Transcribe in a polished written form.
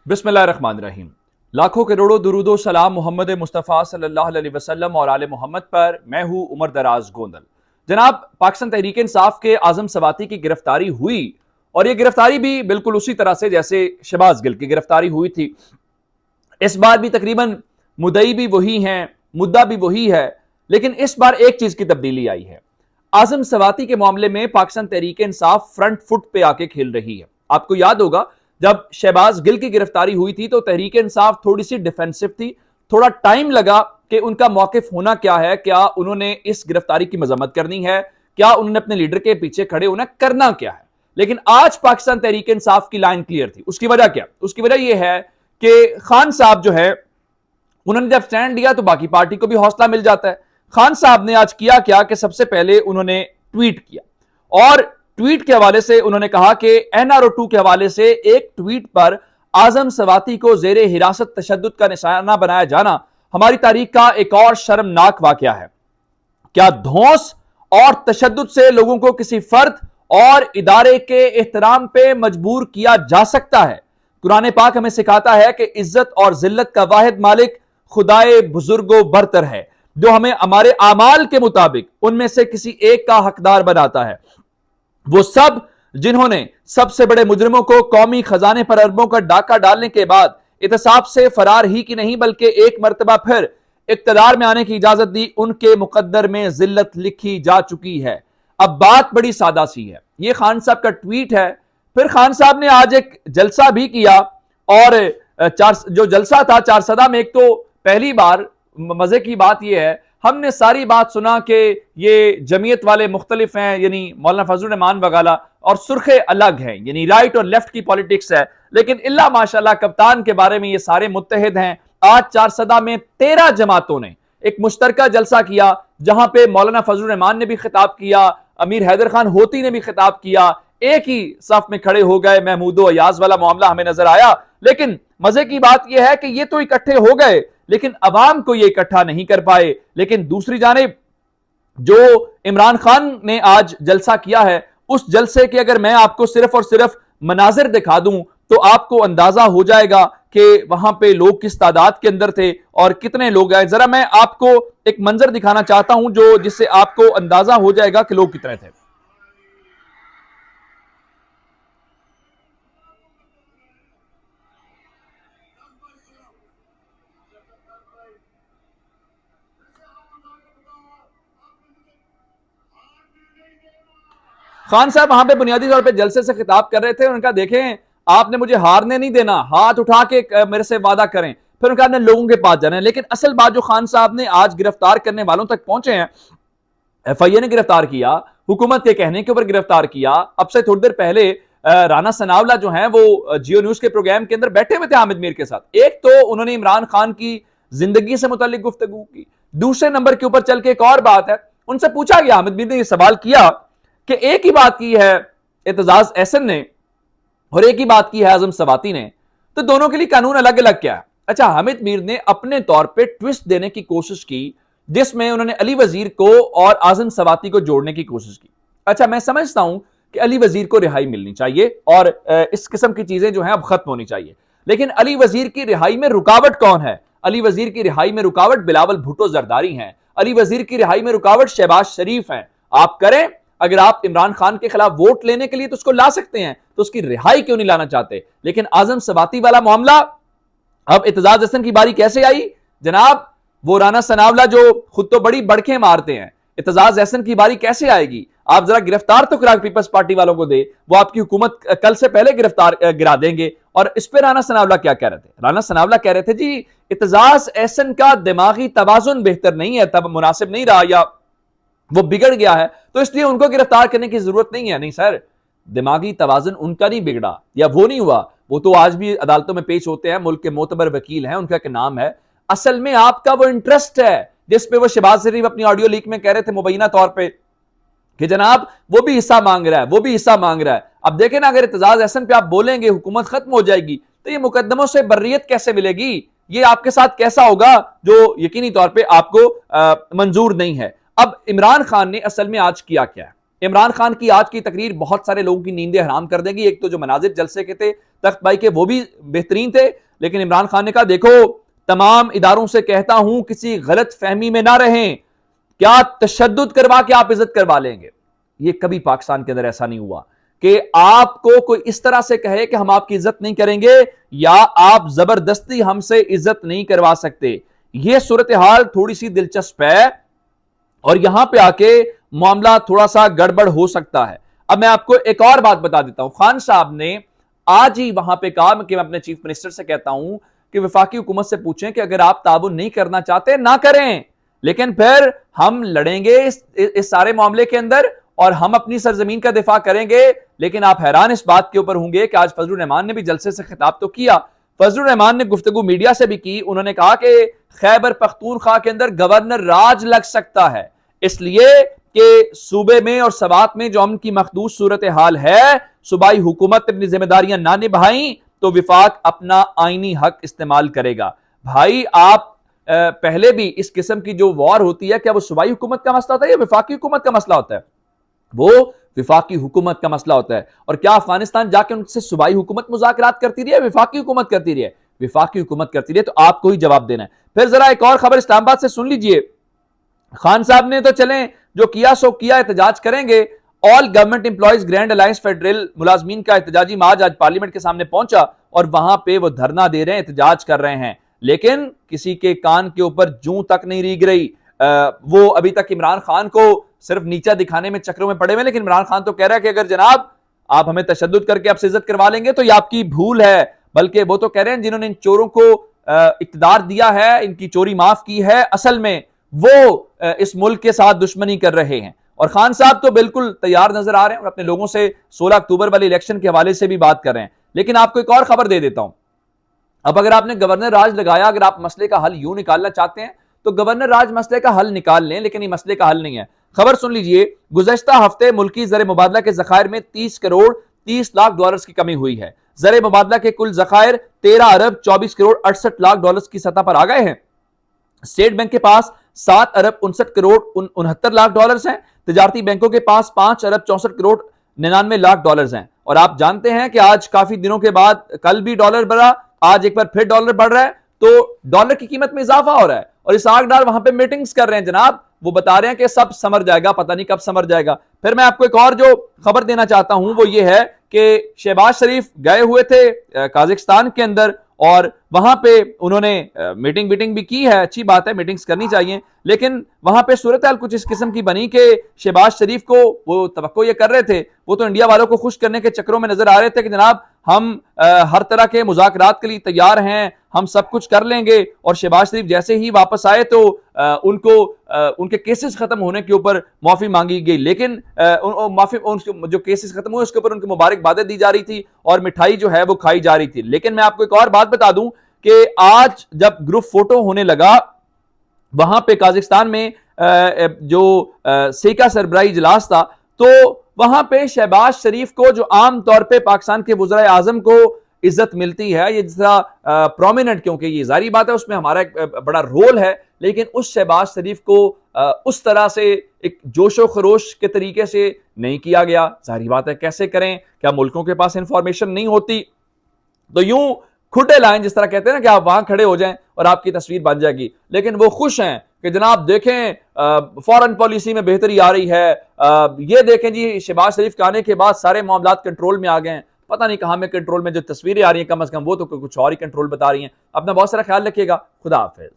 बिस्मिल्लाहिर्रहमानिर्रहीम। लाखों करोड़ों दुरूदो सलाम मोहम्मद मुस्तफ़ा सल्लल्लाहु अलैहि वसल्लम और आले मोहम्मद पर। मैं हूं उमर दराज गोंदल। जनाब, पाकिस्तान तहरीक इंसाफ के आजम सवाती की गिरफ्तारी हुई और यह गिरफ्तारी भी बिल्कुल उसी तरह से जैसे शहबाज गिल की गिरफ्तारी हुई थी। इस बार भी तकरीबन मुद्दई भी वही हैं, मुद्दा भी वही है, लेकिन इस बार एक चीज की तब्दीली आई है। आजम सवाती के मामले में पाकिस्तान तहरीक इंसाफ फ्रंट फुट पे आके खेल रही है। आपको याद होगा जब शहबाज गिल की गिरफ्तारी हुई थी तो तहरीक इंसाफ थोड़ी सी डिफेंसिव थी, थोड़ा टाइम लगा कि उनका मौकिफ होना क्या है, क्या उन्होंने इस गिरफ्तारी की मजम्मत करनी है, क्या उन्होंने अपने लीडर के पीछे खड़े होना करना क्या है। लेकिन आज पाकिस्तान तहरीक इंसाफ की लाइन क्लियर थी। उसकी वजह क्या? उसकी वजह यह है कि खान साहब जो है उन्होंने जब स्टैंड लिया तो बाकी पार्टी को भी हौसला मिल जाता है। खान साहब ने आज किया क्या कि सबसे पहले उन्होंने ट्वीट किया और ट्वीट के हवाले से उन्होंने कहा कि NRO2 के हवाले से एक ट्वीट पर आजम सवाती को जेरे हिरासत तशद्दुद का निशाना बनाया जाना हमारी तारीख का एक और शर्मनाक वाकया है। क्या धौंस और तशद्दुद से लोगों को किसी फर्द और इदारे के एहतराम पे मजबूर किया जा सकता है? कुरान पाक हमें सिखाता है कि इज्जत और जिल्लत का वाहिद मालिक खुदाए बुजुर्गो बरतर है, जो हमें हमारे आमाल के मुताबिक उनमें से किसी एक का हकदार बनाता है। वो सब जिन्होंने सबसे बड़े मुजरिमों को कौमी खजाने पर अरबों का डाका डालने के बाद इतसाब से फरार ही की नहीं बल्कि एक मर्तबा फिर इक्तदार में आने की इजाजत दी, उनके मुकद्दर में जिल्लत लिखी जा चुकी है। अब बात बड़ी सादा सी है। ये खान साहब का ट्वीट है। फिर खान साहब ने आज एक जलसा भी किया और जो जलसा था चारसदा में, एक तो पहली बार मजे की बात यह है हमने सारी बात सुना कि ये जमीयत वाले मुख्तलिफ हैं, यानी मौलाना फजलुर रहमान वगैरह, और सुर्खे अलग हैं, यानी राइट और लेफ्ट की पॉलिटिक्स है। लेकिन इल्ला माशाल्लाह कप्तान के बारे में ये सारे मुत्तहिद हैं। आज चारसदा में 13 जमातों ने एक मुश्तरका जलसा किया जहां पे मौलाना फजलुर रहमान ने भी खिताब किया, अमीर हैदर खान होती ने भी खिताब किया, एक ही सफ में खड़े हो गए। महमूदो अयाज वाला मामला हमें नजर आया। लेकिन मजे की बात यह है कि ये तो इकट्ठे हो गए लेकिन अवाम को ये इकट्ठा नहीं कर पाए। लेकिन दूसरी जानिब जो इमरान खान ने आज जलसा किया है, उस जलसे के अगर मैं आपको सिर्फ और सिर्फ मनाजिर दिखा दूं तो आपको अंदाजा हो जाएगा कि वहां पे लोग किस तादाद के अंदर थे और कितने लोग आए। जरा मैं आपको एक मंजर दिखाना चाहता हूं जो जिससे आपको अंदाजा हो जाएगा कि लोग कितने थे। खान साहब वहां पे बुनियादी तौर पे जलसे से खिताब कर रहे थे। उनका देखें, आपने मुझे हारने नहीं देना, हाथ उठा के मेरे से वादा करें। फिर उनका आपने लोगों के पास जाना है। लेकिन असल बात जो खान साहब ने आज गिरफ्तार करने वालों तक पहुंचे हैं, FIA ने गिरफ्तार किया, हुकूमत के कहने के ऊपर गिरफ्तार किया। अब से थोड़ी देर पहले राना सनावला जो है वो जियो न्यूज के प्रोग्राम के अंदर बैठे हुए थे हामिद मीर के साथ। एक तो उन्होंने इमरान खान की जिंदगी से मुतालिक गुफ्तगू की, दूसरे नंबर के ऊपर चल के एक और बात है, उनसे पूछा गया, हामिद मीर ने यह सवाल किया कि एक ही बात की है एतजाज एहसन ने और एक ही बात की है आजम सवाती ने, तो दोनों के लिए कानून अलग अलग क्या है? अच्छा, हामिद मीर ने अपने तौर पे ट्विस्ट देने की कोशिश की जिसमें उन्होंने अली वजीर को और आजम सवाती को जोड़ने की कोशिश की। अच्छा, मैं समझता हूं कि अली वजीर को रिहाई मिलनी चाहिए और इस किस्म की चीजें जो हैं अब खत्म होनी चाहिए। लेकिन अली वजीर की रिहाई में रुकावट कौन है? अली वजीर की रिहाई में रुकावट बिलावल भुट्टो जरदारी हैं। अली वजीर की रिहाई में रुकावट शहबाज शरीफ हैं। आप करें, अगर आप इमरान खान के खिलाफ वोट लेने के लिए तो उसको ला सकते हैं, तो उसकी रिहाई क्यों नहीं लाना चाहते? लेकिन आजम सवाती वाला मामला, अब इत्तेजाज हसन की बारी कैसे आई जनाब? वो राना सनावला जो खुद तो बड़ी बड़खें मारते हैं, इत्तेजाज हसन की बारी कैसे आएगी? आप जरा गिरफ्तार तो करा पीपल्स पार्टी वालों को दे, वो आपकी हुकूमत कल से पहले गिरफ्तार गिरा देंगे। और इस पर राना सनावला क्या कह रहे थे? राना सनावला कह रहे थे जी इत्तेजाज हसन का दिमागी तवाजुन बेहतर नहीं है, तब मुनासिब नहीं रहा या वो बिगड़ गया है, तो इसलिए उनको गिरफ्तार करने की जरूरत नहीं है। नहीं सर, दिमागी तवाजुन उनका नहीं बिगड़ा या वो नहीं हुआ, वो तो आज भी अदालतों में पेश होते हैं, मुल्क के मोतबर वकील हैं, उनका क्या नाम है। असल में आपका वो इंटरेस्ट है जिसपे वो शहबाज शरीफ अपनी ऑडियो लीक में कह रहे थे मुबैना तौर पर कि जनाब वो भी हिस्सा मांग रहा है, वो भी हिस्सा मांग रहा है। अब देखें ना, अगर इत्तेजाज हसन पे आप बोलेंगे हुकूमत खत्म हो जाएगी तो ये मुकदमों से बर्रियत कैसे मिलेगी? ये आपके साथ कैसा होगा जो यकीनी तौर पर आपको मंजूर नहीं है। अब इमरान खान ने असल में आज किया क्या है? इमरान खान की आज की तकरीर बहुत सारे लोगों की नींदें हराम कर देगी। एक तो जो मनाजिर जलसे के थे, तख्त भाई के वो भी बेहतरीन थे, लेकिन इमरान खान ने कहा देखो तमाम इदारों से कहता हूं किसी गलत फहमी में ना रहें, क्या तशद्दुद करवा के आप इज्जत करवा लेंगे? ये कभी पाकिस्तान के अंदर ऐसा नहीं हुआ कि आपको कोई इस तरह से कहे कि हम आपकी इज्जत नहीं करेंगे या आप जबरदस्ती हमसे इज्जत नहीं करवा सकते। यह सूरत हाल थोड़ी सी दिलचस्प है और यहां पे आके मामला थोड़ा सा गड़बड़ हो सकता है। अब मैं आपको एक और बात बता देता हूं, खान साहब ने आज ही वहां पे कहा कि मैं अपने चीफ मिनिस्टर से कहता हूं कि वफाकी हुकूमत से पूछें कि अगर आप ताबुन नहीं करना चाहते ना करें, लेकिन फिर हम लड़ेंगे इस सारे मामले के अंदर और हम अपनी सरजमीन का दिफा करेंगे। लेकिन आप हैरान इस बात के ऊपर होंगे कि आज फजलुर रहमान ने भी जलसे से खिताब तो किया, फजलुर रहमान ने गुफ्तगू मीडिया से भी की। उन्होंने कहा कि खैबर पख्तूनख्वा के अंदर गवर्नर राज लग सकता है, इसलिए कि सूबे में और सवात में जो अमन की मखदूस सूरत हाल है, सूबाई हुकूमत अपनी जिम्मेदारियां ना निभाई तो विफाक अपना आईनी हक इस्तेमाल करेगा। भाई आप पहले भी इस किस्म की जो वॉर होती है, क्या वो सूबाई हुकूमत का मसला होता है या विफाकी हुकूमत का मसला होता है? वो विफाकी हुकूमत का मसला होता है। और क्या अफगानिस्तान जाके उनसे सूबाई हुकूमत मुज़ाकरात करती रही है, विफाकी हुकूमत करती रही है? विफाकी हुकूमत करती रही है, तो आपको ही जवाब देना है। फिर जरा एक और खबर इस्लामाबाद से सुन लीजिए। खान साहब ने तो चलें जो किया सो किया, एहतजाज करेंगे। All government employees grand alliance federal मुलाजमीन का एहतजाजी मार्च आज पार्लियामेंट के सामने पहुंचा और वहां पे वो धरना दे रहे हैं, एहतजाज कर रहे हैं, लेकिन किसी के कान के ऊपर जूं तक नहीं रीग रही। वो अभी तक इमरान खान को सिर्फ नीचा दिखाने में चक्रों में पड़े हुए, लेकिन इमरान खान तो कह रहा है कि अगर जनाब आप हमें तशद्दुद करके आपसे इज्जत करवा लेंगे तो ये आपकी भूल है। बल्कि वो तो कह रहे हैं जिन्होंने इन चोरों को इक्तदार दिया है, इनकी चोरी माफ की है, असल में वो इस मुल्क के साथ दुश्मनी कर रहे हैं। और खान साहब तो बिल्कुल तैयार नजर आ रहे हैं और अपने लोगों से 16 अक्टूबर वाले इलेक्शन के हवाले से भी बात कर रहे हैं। लेकिन आपको एक और खबर दे देता हूं, अब अगर आपने गवर्नर राज लगाया, अगर आप मसले का हल यूं निकालना चाहते हैं तो गवर्नर राज मसले का हल निकाल लें, लेकिन ये मसले का हल नहीं है। खबर सुन लीजिए, गुज़श्ता हफ्ते मुल्की ज़र मुबादला के ज़खायर में 30 करोड़ 30 लाख डॉलर्स की कमी हुई है। ज़र मुबादला के कुल ज़खायर 13 अरब 24 करोड़ 68 लाख डॉलर्स की सतह पर आ गए हैं। स्टेट बैंक के पास 7 अरब 59 करोड़ 69 लाख डॉलर्स हैं। तजारती बैंकों के पास 5 अरब 64 करोड़ 99 लाख डॉलर्स हैं। और आप जानते हैं कि आज काफी दिनों के बाद कल भी डॉलर बढ़ा, आज एक बार फिर डॉलर बढ़ रहा है, तो डॉलर की कीमत में इजाफा हो रहा है। और इस आग डाल वहां पे मीटिंग्स कर रहे हैं जनाब, वो बता रहे हैं कि सब समर जाएगा, पता नहीं कब समर जाएगा। फिर मैं आपको एक और जो खबर देना चाहता हूं वो ये है कि शहबाज शरीफ गए हुए थे काजाकिस्तान के अंदर और वहां पे उन्होंने मीटिंग भी की है, अच्छी बात है, मीटिंग्स करनी चाहिए, लेकिन वहां पे सूरत हाल कुछ इस किस्म की बनी कि शहबाज शरीफ को वो तवक्को ये कर रहे थे, वो तो इंडिया वालों को खुश करने के चक्रों में नजर आ रहे थे कि जनाब हम हर तरह के मुज़ाकरात के लिए तैयार हैं, हम सब कुछ कर लेंगे। और शहबाज शरीफ जैसे ही वापस आए तो उनको उनके केसेस खत्म होने के ऊपर माफी मांगी गई, लेकिन माफी जो केसेस खत्म हुए उसके ऊपर उनकी मुबारकबादें दी जा रही थी और मिठाई जो है वो खाई जा रही थी। लेकिन मैं आपको एक और बात बता दूं कि आज जब ग्रुप फोटो होने लगा वहां पे काजाकिस्तान में जो सेका सरबराही इजलास था, तो वहां पे शहबाज शरीफ को जो आम तौर पे पाकिस्तान के वज़ीर आज़म को इज्जत मिलती है, ये जितना प्रोमिनेंट, क्योंकि ये जारी बात है उसमें हमारा एक बड़ा रोल है, लेकिन उस शहबाज शरीफ को उस तरह से एक जोशो खरोश के तरीके से नहीं किया गया। जारी बात है, कैसे करें, क्या मुल्कों के पास इंफॉर्मेशन नहीं होती? तो यूं खुटे लाइन जिस तरह कहते हैं ना कि आप वहां खड़े हो जाएं और आपकी तस्वीर बन जाएगी, लेकिन वो खुश हैं कि जनाब देखें फॉरेन पॉलिसी में बेहतरी आ रही है, ये देखें जी शहबाज शरीफ के आने के बाद सारे मामलात कंट्रोल में आ गए हैं। पता नहीं कहां में कंट्रोल में, जो तस्वीरें आ रही हैं कम अज कम वो तो कुछ और ही कंट्रोल बता रही हैं। अपना बहुत सारा ख्याल रखिएगा। खुदा हाफिज।